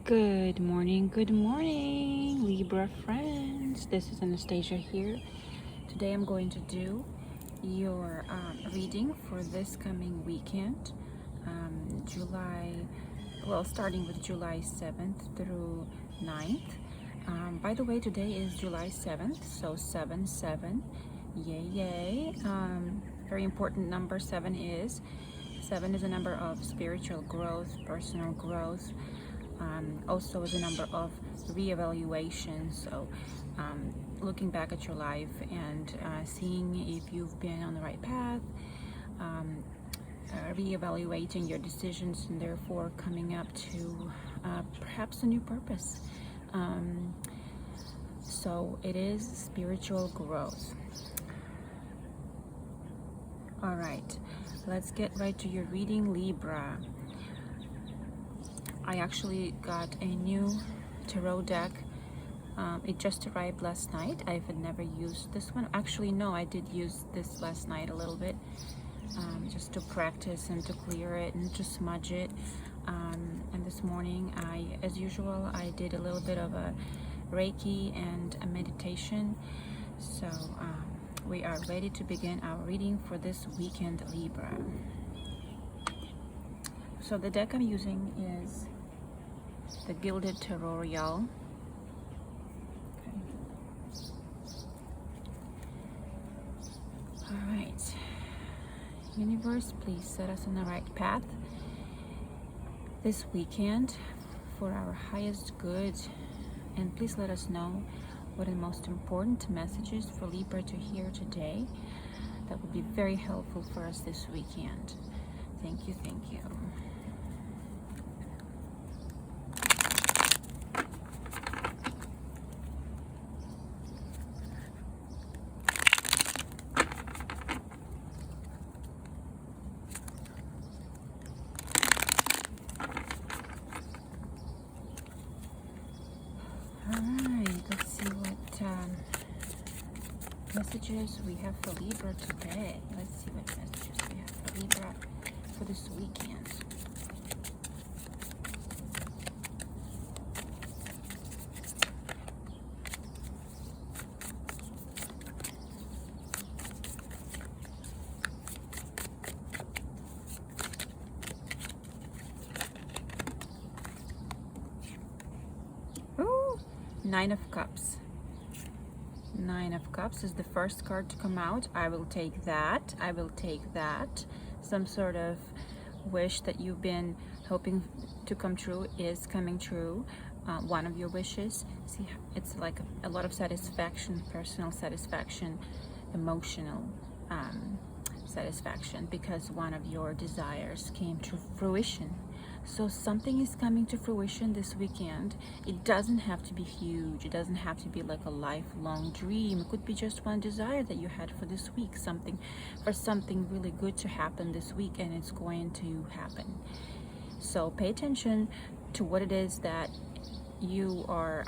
Good morning, Libra friends. This is Anastasia here. Today I'm going to do your reading for this coming weekend, starting with July 7th through 9th. By the way, today is July 7th, so 7-7. Yay, yay. Very important number 7 is. 7 is a number of spiritual growth, personal growth. Also is a number of reevaluation. So looking back at your life and seeing if you've been on the right path, reevaluating your decisions, and therefore coming up to perhaps a new purpose. So it is spiritual growth. All right, let's get right to your reading, Libra. I actually got a new tarot deck. It just arrived last night. I've never used this one. Actually, no, I did use this last night a little bit, just to practice and to clear it and to smudge it. And this morning, as usual, I did a little bit of a Reiki and a meditation. So we are ready to begin our reading for this weekend, Libra. So the deck I'm using is the Gilded Tarot Royale. Okay. All right. Universe, please set us on the right path this weekend for our highest good. And please let us know what are the most important messages for Libra to hear today. That would be very helpful for us this weekend. Thank you, thank you. Messages we have for Libra today. Let's see what messages we have for Libra for this weekend. Ooh, Nine of Cups. Nine of Cups is the first card to come out. I will take that. I will take that. Some sort of wish that you've been hoping to come true is coming true. One of your wishes. See, it's like a lot of satisfaction, personal satisfaction, emotional satisfaction, because one of your desires came to fruition. So something is coming to fruition this weekend. It doesn't have to be huge. It doesn't have to be like a lifelong dream. It could be just one desire that you had for this week, something really good to happen this week, and it's going to happen. So pay attention to what it is that you are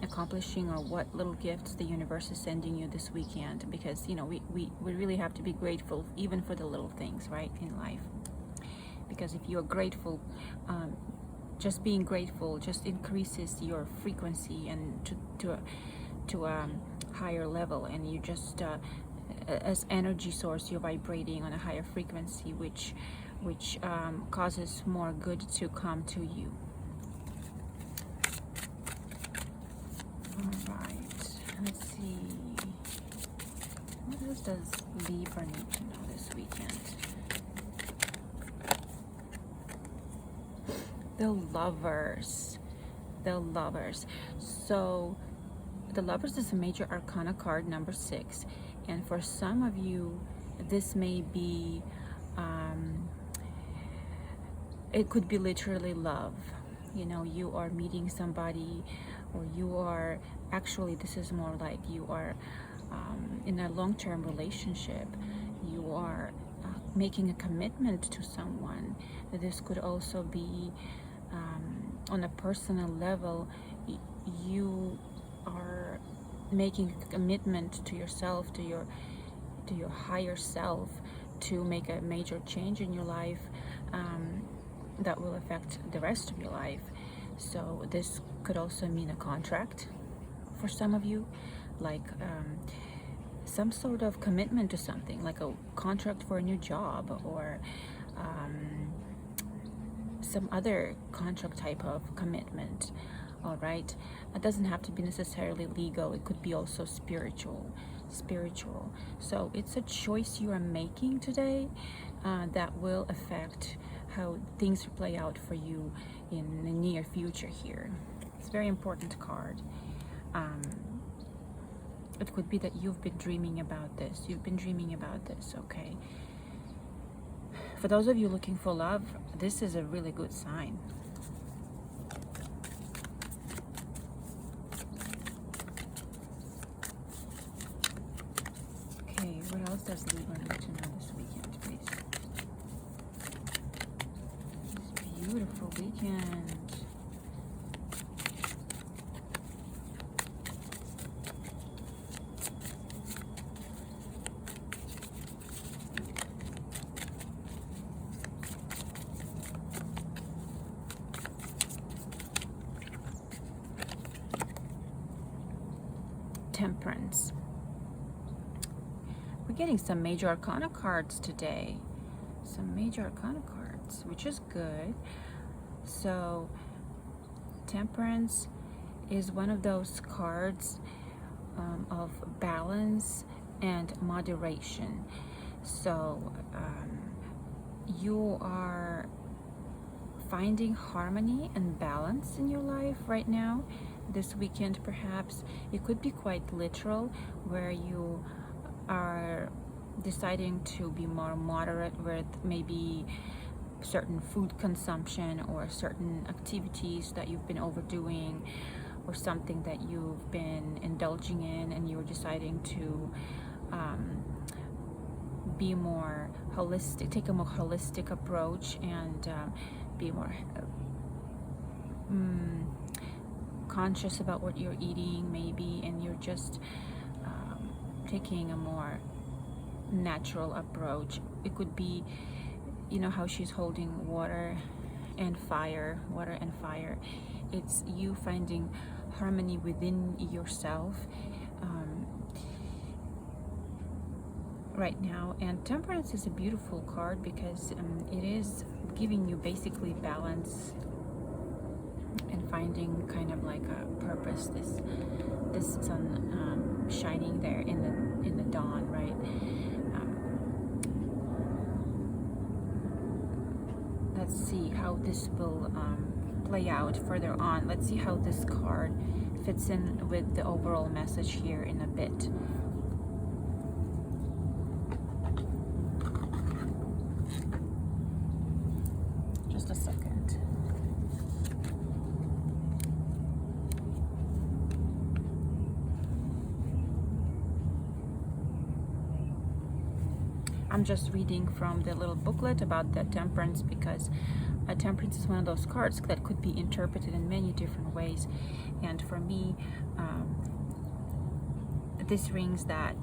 accomplishing, or what little gifts the universe is sending you this weekend, because you know we really have to be grateful even for the little things, right, in life. Because if you are grateful, just being grateful just increases your frequency and to a higher level, and you just as energy source, you're vibrating on a higher frequency, which causes more good to come to you. All right, let's see. What else does Libra need to know this weekend? The Lovers. The Lovers. So the Lovers is a major arcana card, number 6. And for some of you, this may be, it could be literally love. You know, you are meeting somebody, or you are, actually this is more like you are in a long-term relationship. You are making a commitment to someone. This could also be on a personal level. You are making a commitment to yourself, to your higher self, to make a major change in your life that will affect the rest of your life. So this could also mean a contract for some of you, like some sort of commitment to something, like a contract for a new job, or some other contract type of commitment. All right, it doesn't have to be necessarily legal, it could be also spiritual. So it's a choice you are making today that will affect how things play out for you in the near future here. It's a very important card. It could be that you've been dreaming about this. Okay? For those of you looking for love, this is a really good sign. Okay, what else does Libra need to know this weekend, please? This beautiful weekend. Temperance. We're getting some major arcana cards today. Some major arcana cards, which is good. So Temperance is one of those cards of balance and moderation. So you are finding harmony and balance in your life right now. This weekend, perhaps it could be quite literal, where you are deciding to be more moderate with maybe certain food consumption or certain activities that you've been overdoing, or something that you've been indulging in, and you're deciding to be more holistic, take a more holistic approach, and be more conscious about what you're eating maybe, and you're just taking a more natural approach. It could be, you know how she's holding water and fire. It's you finding harmony within yourself right now. And Temperance is a beautiful card because it is giving you basically balance and finding kind of like a purpose. This sun shining there in the dawn, right? Let's see how this will play out further on. Let's see how this card fits in with the overall message here in a bit. Just a second. I'm just reading from the little booklet about the Temperance, because Temperance is one of those cards that could be interpreted in many different ways. And for me, this rings that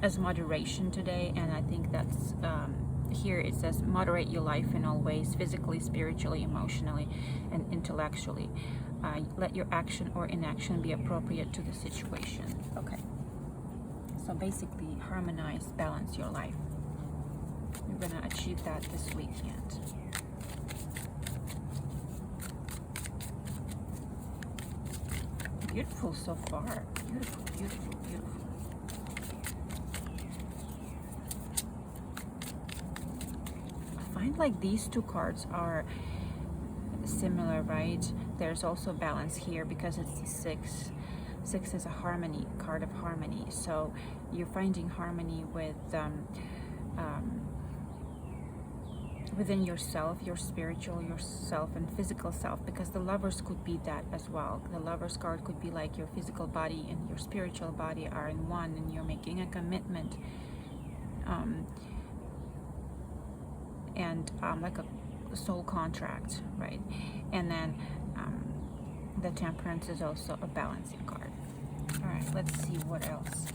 as moderation today. And I think that's here it says moderate your life in all ways, physically, spiritually, emotionally, and intellectually. Let your action or inaction be appropriate to the situation. Okay. So basically, harmonize, balance your life. You're gonna achieve that this weekend. Beautiful so far. Beautiful, beautiful, beautiful. I find like these two cards are similar, right? There's also balance here because it's the 6. 6 is a harmony, card of harmony. So you're finding harmony with within yourself, your spiritual yourself and physical self, because the Lovers could be that as well. The Lovers card could be like your physical body and your spiritual body are in one, and you're making a commitment, and like a soul contract, right? And then the Temperance is also a balancing card. All right, let's see what else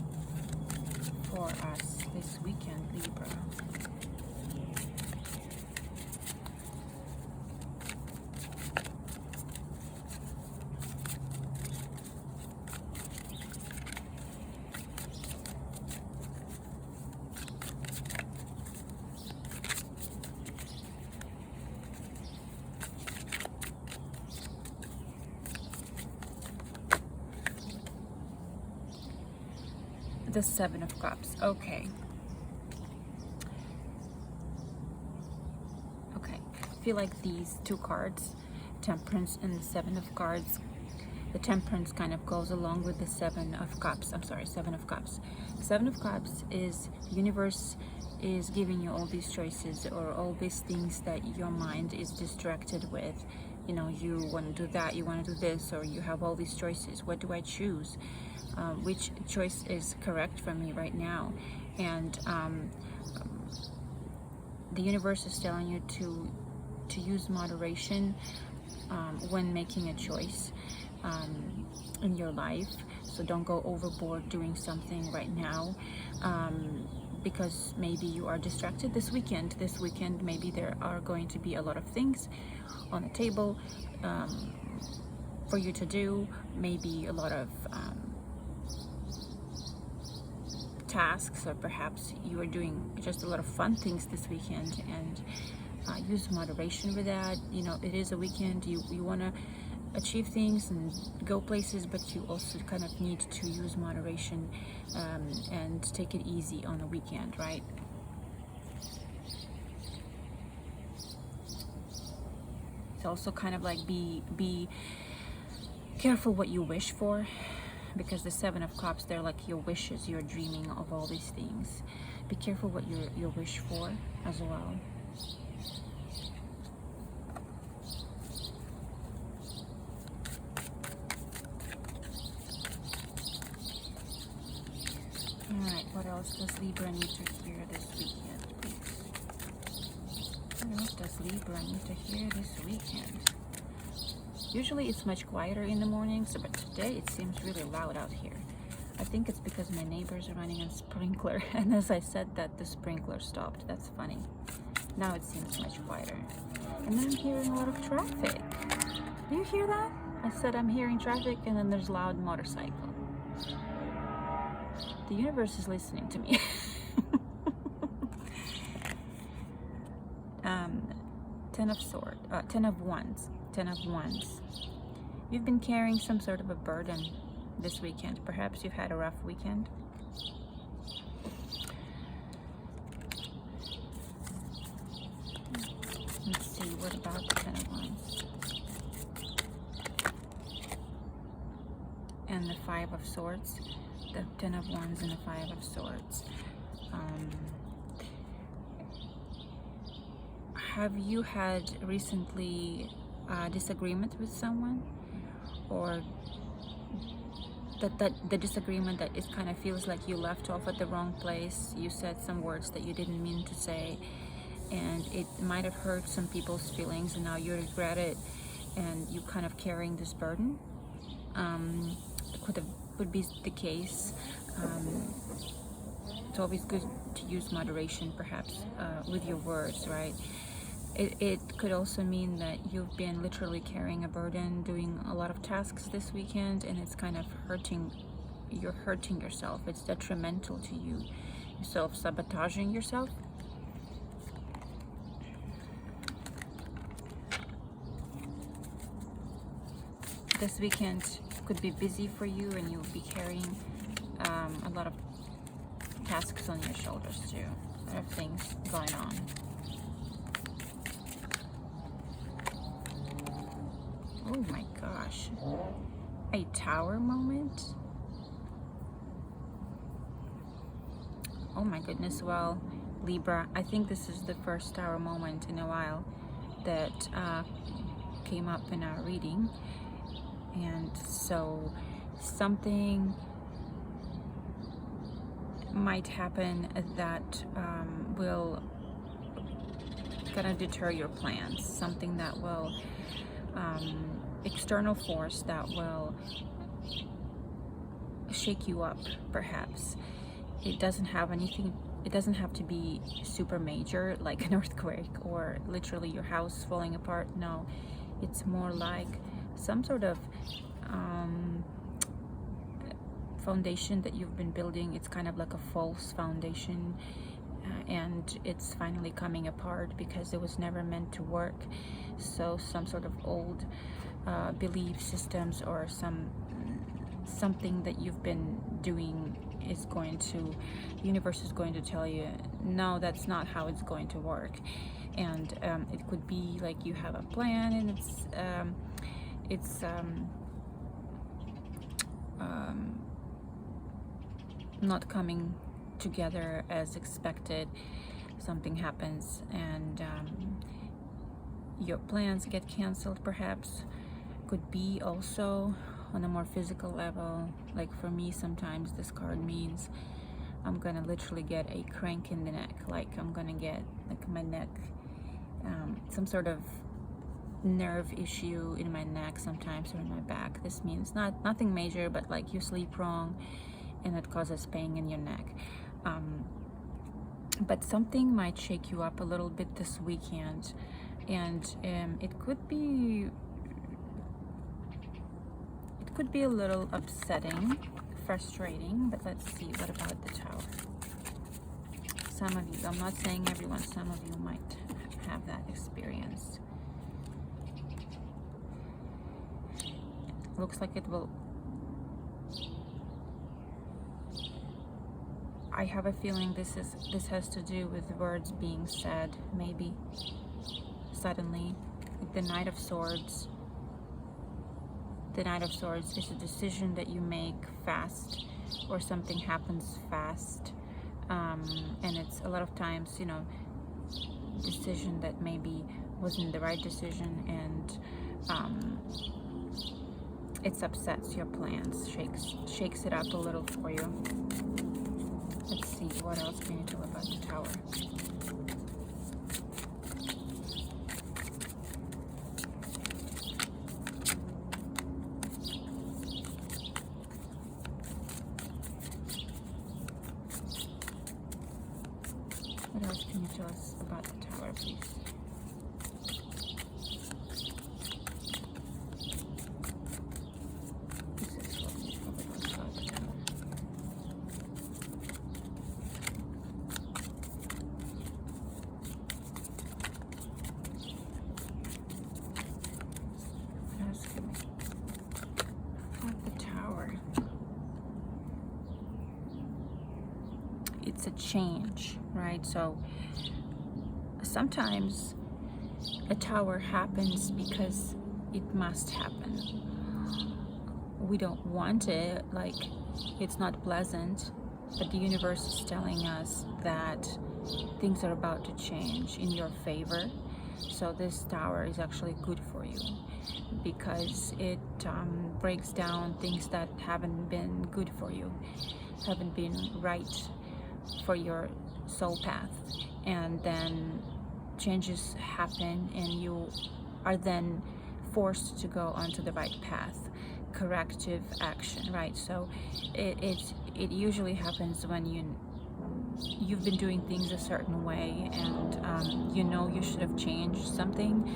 for us this weekend, Libra. The Seven of Cups. Okay. Okay. I feel like these two cards, Temperance and the Seven of Cards, the Temperance kind of goes along with the Seven of Cups. I'm sorry, Seven of Cups. Seven of Cups is the universe is giving you all these choices or all these things that your mind is distracted with. You know, you want to do that, you want to do this, or you have all these choices. What do I choose? Which choice is correct for me right now? And the universe is telling you to use moderation when making a choice in your life. So don't go overboard doing something right now, because maybe you are distracted this weekend. This weekend, maybe there are going to be a lot of things on the table for you to do. Maybe a lot of tasks, or perhaps you are doing just a lot of fun things this weekend, and use moderation with that. You know, it is a weekend. You want to achieve things and go places, but you also kind of need to use moderation and take it easy on a weekend, right? It's also kind of like be careful what you wish for, because the Seven of Cups, they're like your wishes. You're dreaming of all these things. Be careful what you wish for as well. Alright, what else does Libra need to hear this weekend, please? What else does Libra need to hear this weekend? Usually it's much quieter in the mornings, but today it seems really loud out here. I think it's because my neighbors are running a sprinkler, and as I said that, the sprinkler stopped. That's funny. Now it seems much quieter. And then I'm hearing a lot of traffic. Do you hear that? I said I'm hearing traffic, and then there's loud motorcycle. The universe is listening to me. Ten of Wands. You've been carrying some sort of a burden this weekend. Perhaps you've had a rough weekend. Let's see, what about the Ten of Wands? And the Five of Swords. The Ten of Wands and the Five of Swords. Have you had recently a disagreement with someone, or that the disagreement that it kind of feels like you left off at the wrong place? You said some words that you didn't mean to say, and it might have hurt some people's feelings, and now you regret it, and you kind of carrying this burden. Would be the case. It's always good to use moderation, perhaps, with your words, right? It could also mean that you've been literally carrying a burden, doing a lot of tasks this weekend, and it's kind of hurting. You're hurting yourself. It's detrimental to you. You're self-sabotaging yourself. This weekend could be busy for you, and you'll be carrying a lot of tasks on your shoulders too. A lot of things going on. Oh my gosh. A Tower moment? Oh my goodness. Well, Libra, I think this is the first Tower moment in a while that came up in our reading. And so something might happen that will kind of deter your plans. Something that will, external force that will shake you up, perhaps. It doesn't have to be super major, like an earthquake or literally your house falling apart. No, it's more like some sort of foundation that you've been building. It's kind of like a false foundation, and it's finally coming apart because it was never meant to work. So some sort of old belief systems or something that you've been doing is going to, the universe is going to tell you, no, that's not how it's going to work. And it could be like you have a plan and it's not coming together as expected. Something happens and your plans get canceled, perhaps. Could be also on a more physical level. Like for me, sometimes this card means I'm gonna literally get a crank in the neck. Like I'm gonna get like my neck, some sort of nerve issue in my neck sometimes, or in my back. This means nothing major, but like you sleep wrong and it causes pain in your neck. But something might shake you up a little bit this weekend, and it could be a little upsetting, frustrating, but let's see, what about the Tower? Some of you, I'm not saying everyone, some of you might have that experience. Looks like it will. I have a feeling this has to do with words being said, maybe suddenly. Like the Knight of Swords. The Knight of Swords is a decision that you make fast, or something happens fast, and it's a lot of times, you know, decision that maybe wasn't the right decision, and it upsets your plans, shakes it up a little for you. Let's see, what else can you tell about the Tower? What else can you tell us about the Tower, please? It's a change, right? So sometimes a Tower happens because it must happen. We don't want it, like it's not pleasant, but the universe is telling us that things are about to change in your favor. So this Tower is actually good for you because it breaks down things that haven't been good for you, haven't been right for your soul path, and then changes happen and you are then forced to go onto the right path, corrective action, right? So it usually happens when you've been doing things a certain way, and you know you should have changed something,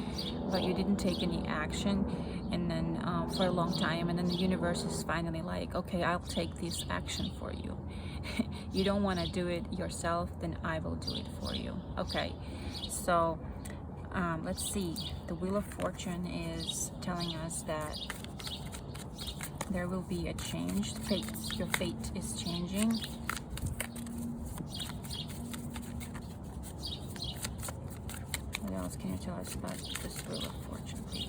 but you didn't take any action, and then for a long time, and then the universe is finally like, okay, I'll take this action for you. You don't want to do it yourself, then I will do it for you. Okay, so let's see. The Wheel of Fortune is telling us that there will be a change. Your fate is changing. What else can you tell us about this Wheel of Fortune, please?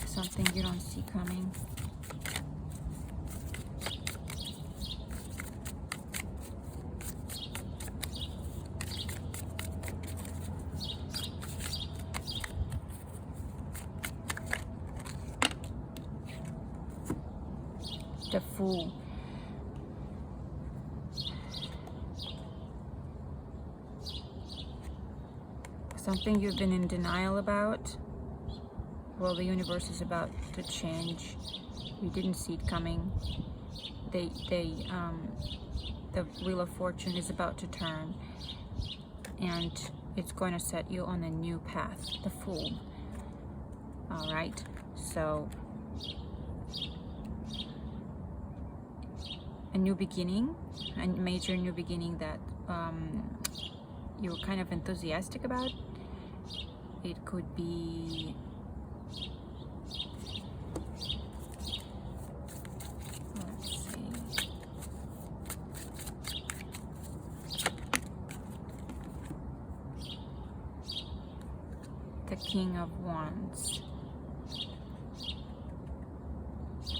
Something you don't see coming. The Fool. Something you've been in denial about. Well, the universe is about to change. You didn't see it coming. The Wheel of Fortune is about to turn, and it's going to set you on a new path. The Fool. All right. So a new beginning, a major new beginning that you're kind of enthusiastic about. It could be the King of Wands.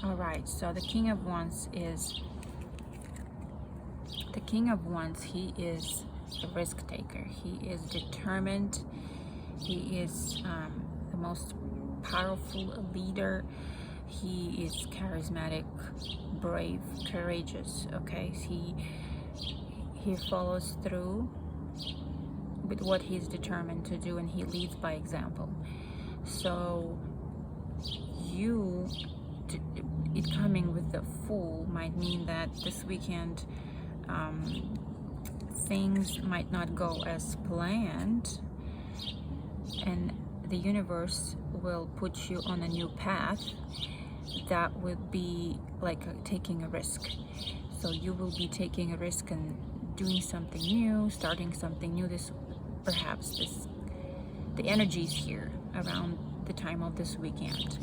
All right, so the King of Wands is he is a risk taker. He is determined. He is the most powerful leader. He is charismatic, brave, courageous. Okay, he follows through with what he's determined to do, and he leads by example. So it coming with the Fool might mean that this weekend things might not go as planned, and the universe will put you on a new path that would be like taking a risk. So you will be taking a risk and doing something new, starting something new. The energy is here around the time of this weekend.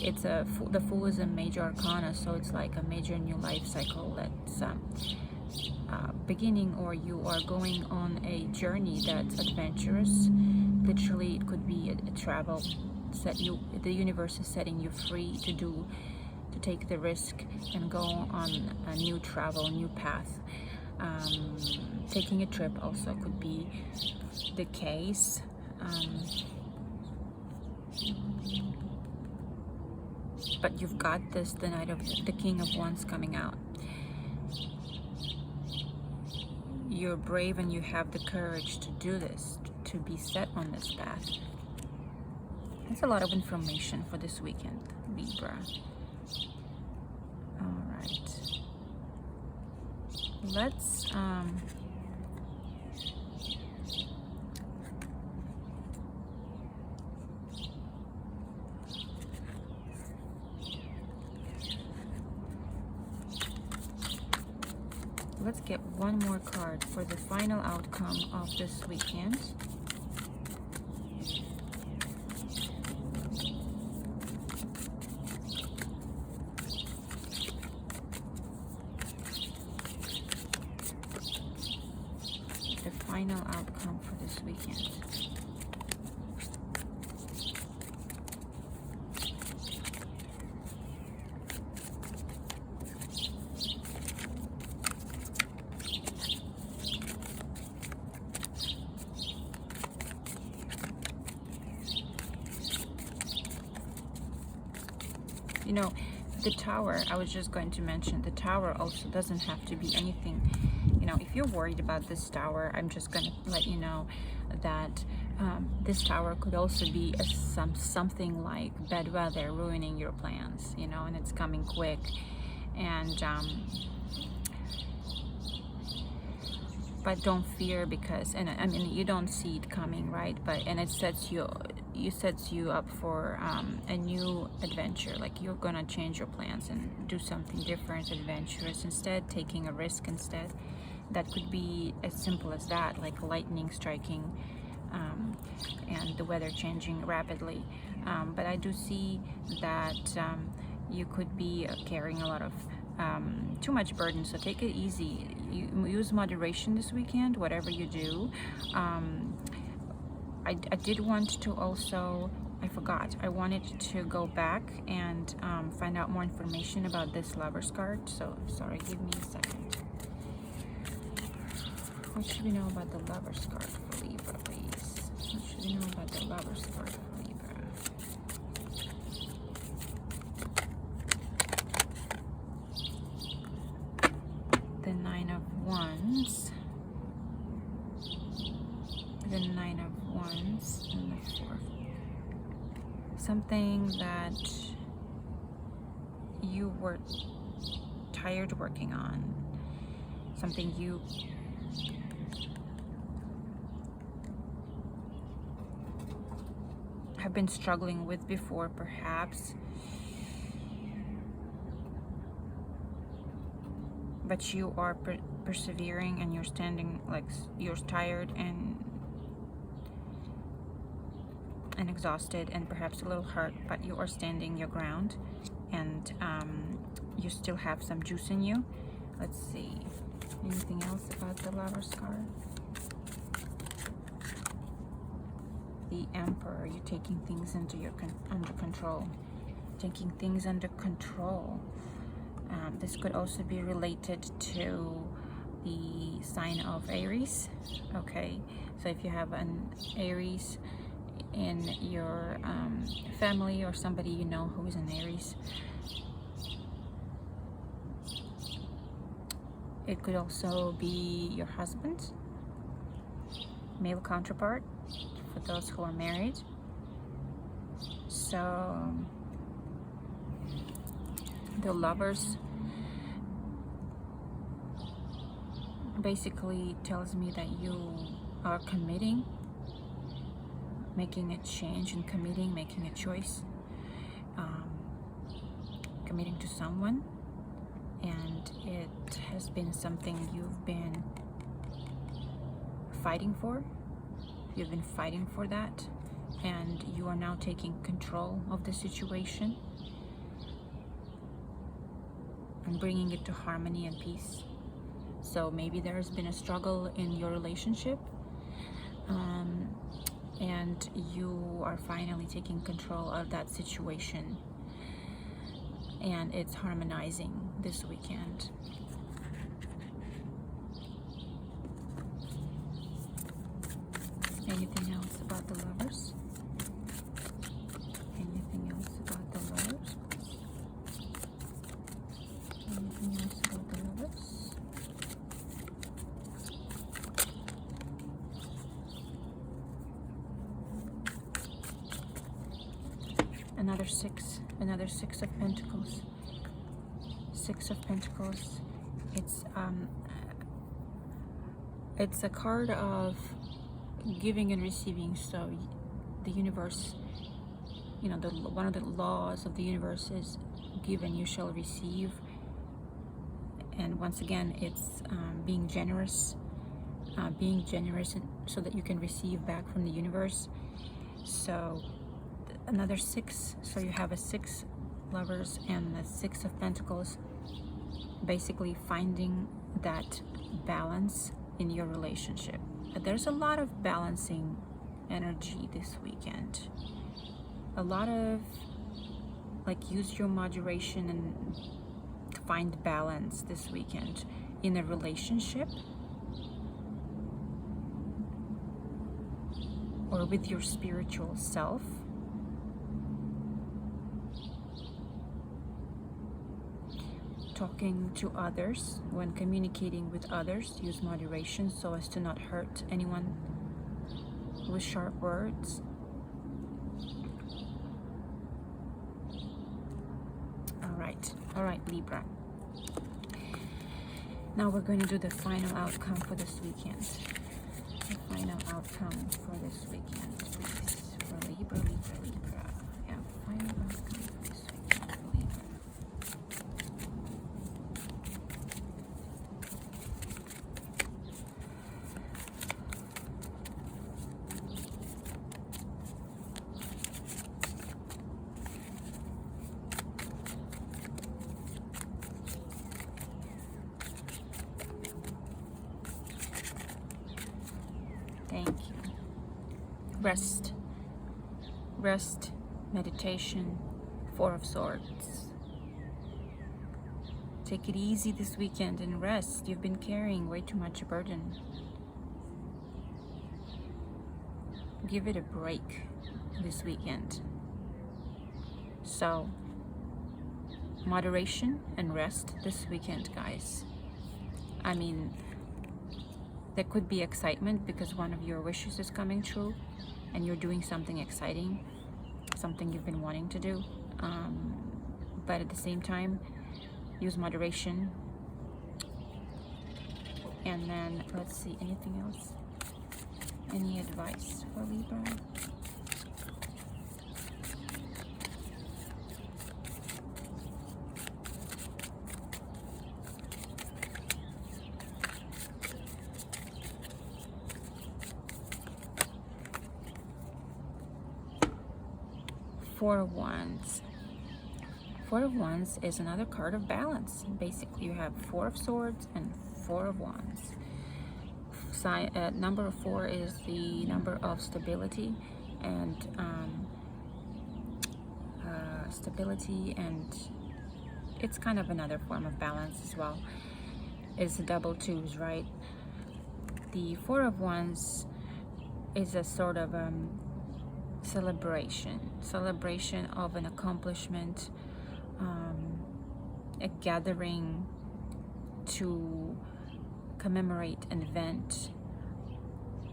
The Fool is a major arcana, so it's like a major new life cycle that's beginning, or you are going on a journey that's adventurous. Literally, it could be a travel. The universe is setting you free to take the risk and go on a new travel, new path. Taking a trip also could be the case. But you've got this, the King of Wands coming out. You're brave and you have the courage to do this, to be set on this path. That's a lot of information for this weekend, Libra. All right. Let's get one more card for the final outcome of this weekend. The final outcome for this weekend. You know, the Tower, I was just going to mention, the Tower also doesn't have to be anything. You know, if you're worried about this Tower, I'm just going to let you know that this Tower could also be something like bad weather ruining your plans, you know, and it's coming quick. And but don't fear, because, and I mean, you don't see it coming, right? And it sets you up for a new adventure. Like, you're gonna change your plans and do something different, adventurous instead, taking a risk instead. That could be as simple as that, like lightning striking and the weather changing rapidly. But I do see that you could be carrying a lot of too much burden, so take it easy. You use moderation this weekend, whatever you do. I did want to also, I forgot, I wanted to go back and find out more information about this Lover's card. So, sorry, give me a second. What should we know about the Lover's card for Libra, please? What should we know about the Lover's card for Libra? The Nine of Wands. The Nine of Wands and the Four. Something that you were tired working on. Something you have been struggling with before, perhaps. But you are persevering, and you're standing, like, you're tired and exhausted and perhaps a little hurt, but you are standing your ground, and you still have some juice in you. Let's see, anything else about the Lover's card? The the Emperor. You're taking things under control. Taking things under control. This could also be related to the sign of Aries. Okay, so if you have an Aries in your family, or somebody you know who is an Aries, it could also be your husband, male counterpart, for those who are married. So the Lovers basically tells me that you are committing, making a change, and committing, making a choice, committing to someone, and it has been something you've been fighting for. You've been fighting for that, and you are now taking control of the situation and bringing it to harmony and peace. So maybe there has been a struggle in your relationship, and you are finally taking control of that situation, and it's harmonizing this weekend. Anything else about the Lovers? Anything else about the Lovers? Anything else about the Lovers? Another six of Pentacles. Six of Pentacles. It's a card of giving and receiving. So the universe, you know, one of the laws of the universe is give and you shall receive. And once again, it's being generous so that you can receive back from the universe. So another six, so you have a six Lovers and the Six of Pentacles, basically finding that balance in your relationship. But there's a lot of balancing energy this weekend. A lot of use your moderation and find balance this weekend in a relationship or with your spiritual self. Talking to others, when communicating with others, use moderation so as to not hurt anyone with sharp words. All right, Libra. Now we're going to do the final outcome for this weekend. The final outcome for this weekend, please, for Libra. Yeah, final outcome for this weekend for Libra. Thank you. Rest, meditation, Four of Swords. Take it easy this weekend and rest. You've been carrying way too much burden. Give it a break this weekend. So, moderation and rest this weekend, guys. I mean, there could be excitement because one of your wishes is coming true and you're doing something exciting, something you've been wanting to do. But at the same time, use moderation. And then, let's see, anything else? Any advice for Libra? Four of Wands. Four of Wands is another card of balance. Basically, you have Four of Swords and Four of Wands. Number 4 is the number of stability. and stability, and it's kind of another form of balance as well. It's double twos, right? The Four of Wands is a sort of celebration of an accomplishment, a gathering to commemorate an event.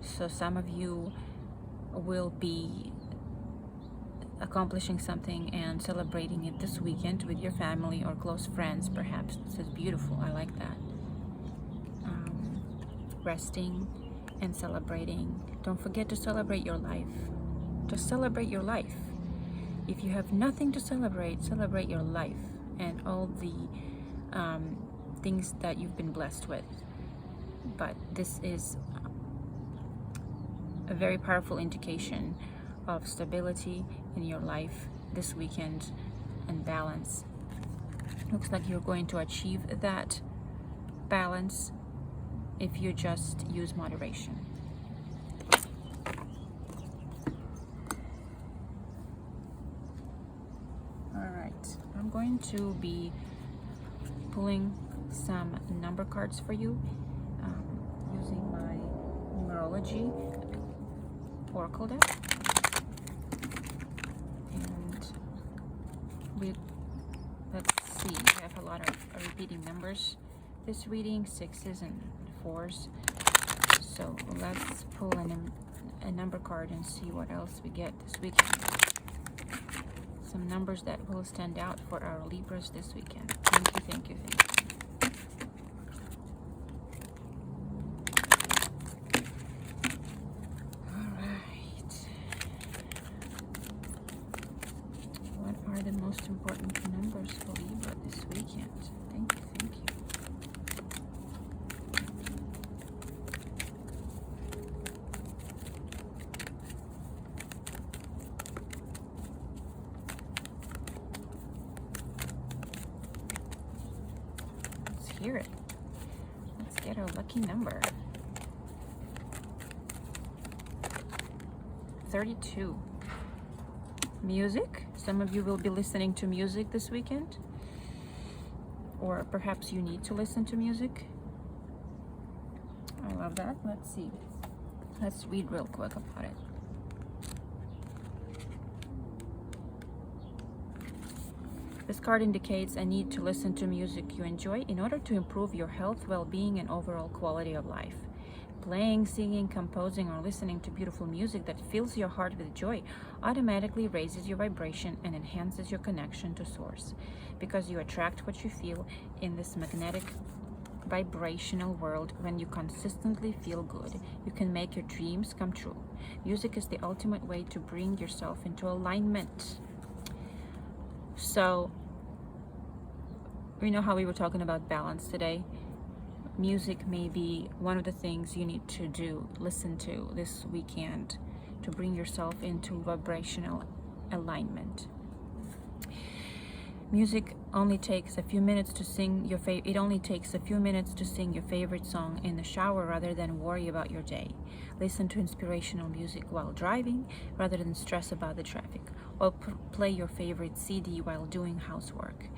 So some of you will be accomplishing something and celebrating it this weekend with your family or close friends, perhaps. This is beautiful. I like that. Resting and celebrating. Don't forget to celebrate your life. Just celebrate your life. If you have nothing to celebrate, celebrate your life and all the things that you've been blessed with. But this is a very powerful indication of stability in your life this weekend and balance. Looks like you're going to achieve that balance if you just use moderation. All right, I'm going to be pulling some number cards for you using my Numerology Oracle deck. And let's see, we have a lot of repeating numbers this reading, 6s and 4s. So let's pull a number card and see what else we get this weekend. Some numbers that will stand out for our Libras this weekend. Thank you, thank you, thank you. The most important numbers for Libra this weekend. Thank you, thank you. Let's hear it. Let's get our lucky number. 32. Music. Some of you will be listening to music this weekend, or perhaps you need to listen to music. I love that. Let's see. Let's read real quick about it. This card indicates a need to listen to music you enjoy in order to improve your health, well-being, and overall quality of life. Playing, singing, composing, or listening to beautiful music that fills your heart with joy automatically raises your vibration and enhances your connection to Source, because you attract what you feel in this magnetic vibrational world. When you consistently feel good, you can make your dreams come true. Music is the ultimate way to bring yourself into alignment. So, you know how we were talking about balance today? Music may be one of the things you need to listen to this weekend to bring yourself into vibrational alignment. Music only takes a few minutes to sing your It only takes a few minutes to sing your favorite song in the shower rather than worry about your day. Listen to inspirational music while driving rather than stress about the traffic, or play your favorite CD while doing housework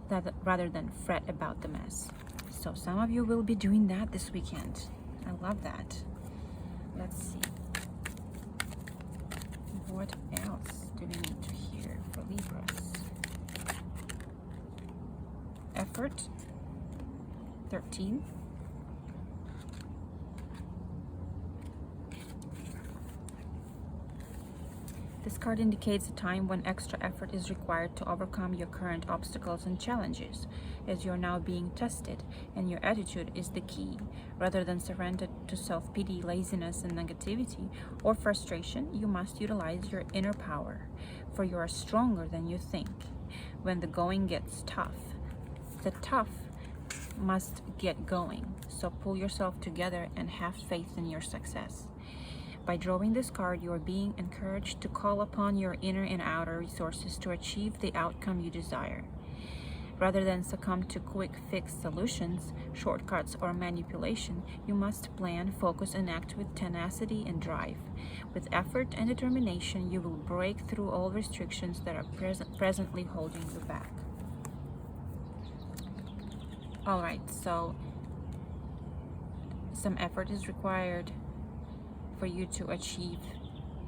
rather than fret about the mess. So some of you will be doing that this weekend. I love that. Let's see. What else do we need to hear for Libras? Effort, 13. This card indicates a time when extra effort is required to overcome your current obstacles and challenges, as you're now being tested, and your attitude is the key. Rather than surrender to self-pity, laziness, and negativity, or frustration, you must utilize your inner power, for you are stronger than you think. When the going gets tough, the tough must get going. So pull yourself together and have faith in your success. By drawing this card, you are being encouraged to call upon your inner and outer resources to achieve the outcome you desire. Rather than succumb to quick fix solutions, shortcuts, or manipulation, you must plan, focus, and act with tenacity and drive. With effort and determination, you will break through all restrictions that are presently holding you back. All right, so some effort is required for you to achieve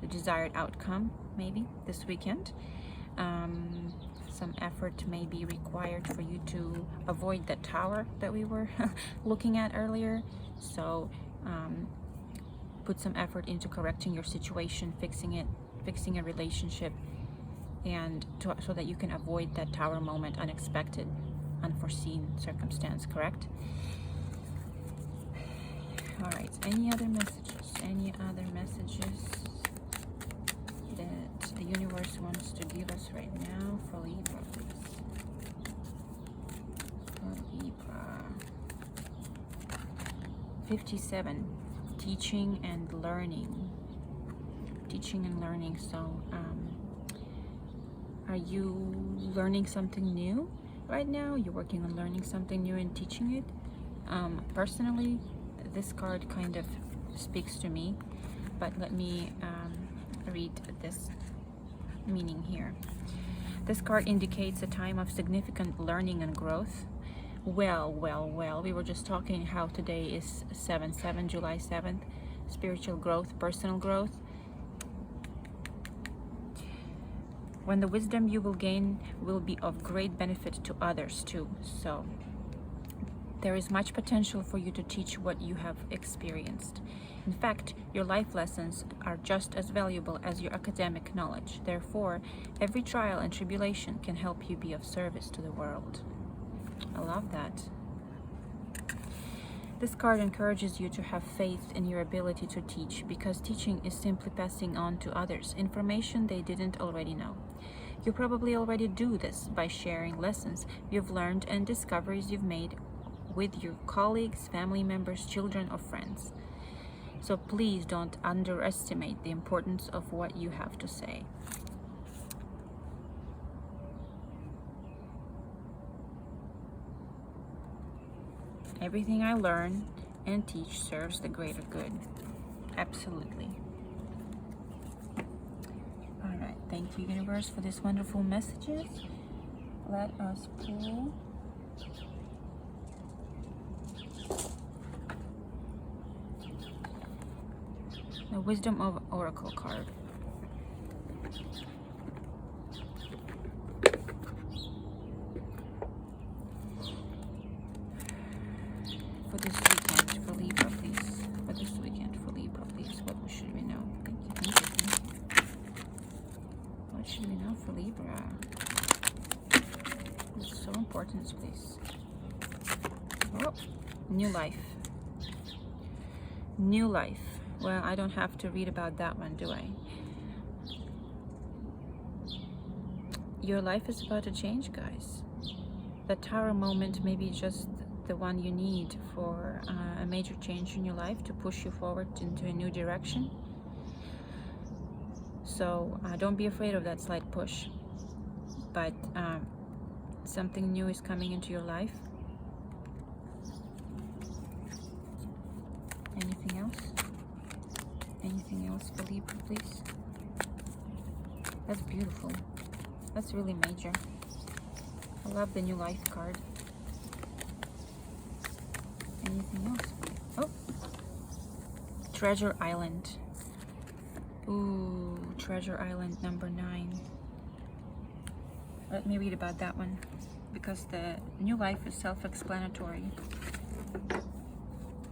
the desired outcome, maybe this weekend. Some effort may be required for you to avoid that tower that we were looking at earlier. So put some effort into correcting your situation, fixing a relationship, and so that you can avoid that tower moment, unexpected, unforeseen circumstance, correct? All right, any other messages? Any other messages that the universe wants to give us right now for Libra, please? For Libra. 57, teaching and learning. Teaching and learning. So, are you learning something new right now? You're working on learning something new and teaching it? Personally, this card kind of speaks to me, but let me read this meaning here. This card indicates a time of significant learning and growth. Well, we were just talking how today is July 7th, spiritual growth, personal growth. When the wisdom you will gain will be of great benefit to others too. So there is much potential for you to teach what you have experienced. In fact, your life lessons are just as valuable as your academic knowledge. Therefore, every trial and tribulation can help you be of service to the world. I love that. This card encourages you to have faith in your ability to teach, because teaching is simply passing on to others information they didn't already know. You probably already do this by sharing lessons you've learned and discoveries you've made with your colleagues, family members, children, or friends. So please don't underestimate the importance of what you have to say. Everything I learn and teach serves the greater good. Absolutely. All right, thank you, universe, for these wonderful messages. Let us pull the Wisdom of Oracle card. For this weekend, for Libra, please. For this weekend, for Libra, please. What should we know? Thank you. What should we know for Libra? It's so important, please. Oh, new life. New life. Well, I don't have to read about that one, do I? Your life is about to change, guys. The tower moment may be just the one you need for a major change in your life to push you forward into a new direction. So don't be afraid of that slight push. But something new is coming into your life. Anything else? Anything else for Libra, please? That's beautiful. That's really major. I love the new life card. Anything else? Oh, Treasure Island. Ooh, Treasure Island number 9. Let me read about that one, because the new life is self-explanatory.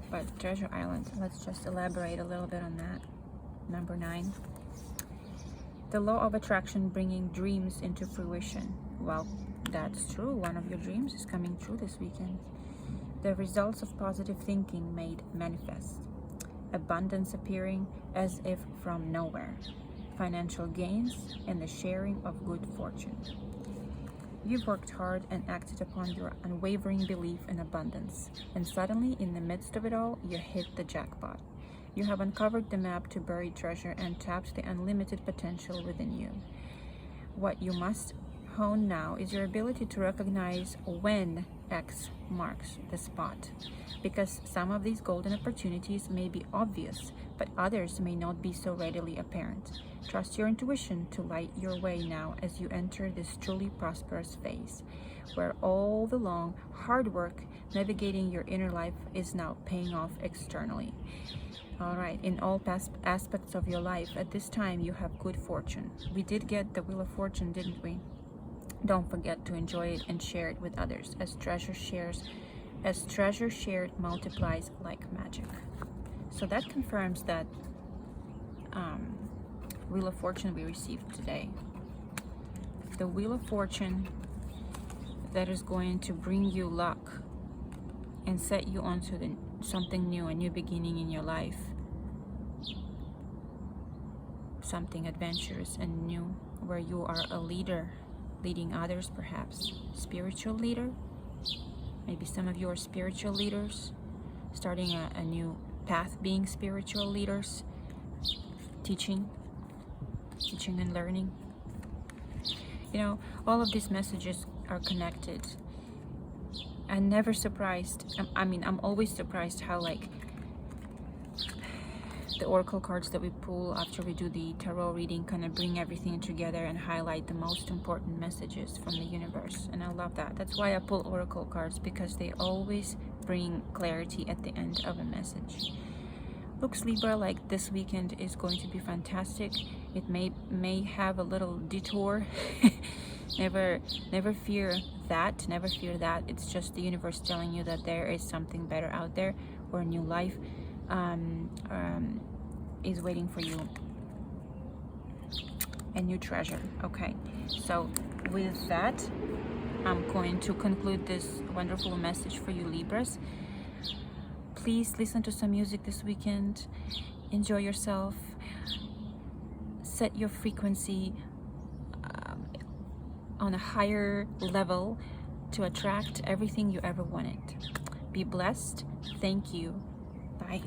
But Treasure Island, let's just elaborate a little bit on that. Number 9. The law of attraction bringing dreams into fruition. Well, that's true. One of your dreams is coming true this weekend. The results of positive thinking made manifest. Abundance appearing as if from nowhere. Financial gains and the sharing of good fortune. You've worked hard and acted upon your unwavering belief in abundance, and suddenly, in the midst of it all, you hit the jackpot. You have uncovered the map to buried treasure and tapped the unlimited potential within you. What you must hone now is your ability to recognize when X marks the spot. Because some of these golden opportunities may be obvious, but others may not be so readily apparent. Trust your intuition to light your way now as you enter this truly prosperous phase, where all the long, hard work navigating your inner life is now paying off externally. All right, in all past aspects of your life, at this time you have good fortune. We did get the Wheel of Fortune, didn't we? Don't forget to enjoy it and share it with others, as treasure shared multiplies like magic. So that confirms that Wheel of Fortune we received today. The Wheel of Fortune that is going to bring you luck and set you onto something new, a new beginning in your life. Something adventurous and new, where you are a leader, leading others perhaps. Spiritual leader. Maybe some of you are spiritual leaders, starting a new path, being spiritual leaders, teaching and learning. You know, all of these messages are connected. I'm never surprised. I'm always surprised how, like, the oracle cards that we pull after we do the tarot reading kind of bring everything together and highlight the most important messages from the universe. And I love that. That's why I pull oracle cards, because they always bring clarity at the end of a message. Looks, Libra, like this weekend is going to be fantastic. It may have a little detour. Never fear that. Never fear that. It's just the universe telling you that there is something better out there, or a new life is waiting for you. A new treasure. Okay, so with that, I'm going to conclude this wonderful message for you, Libras. Please listen to some music this weekend. Enjoy yourself. Set your frequency on a higher level to attract everything you ever wanted. Be blessed. Thank you. Bye.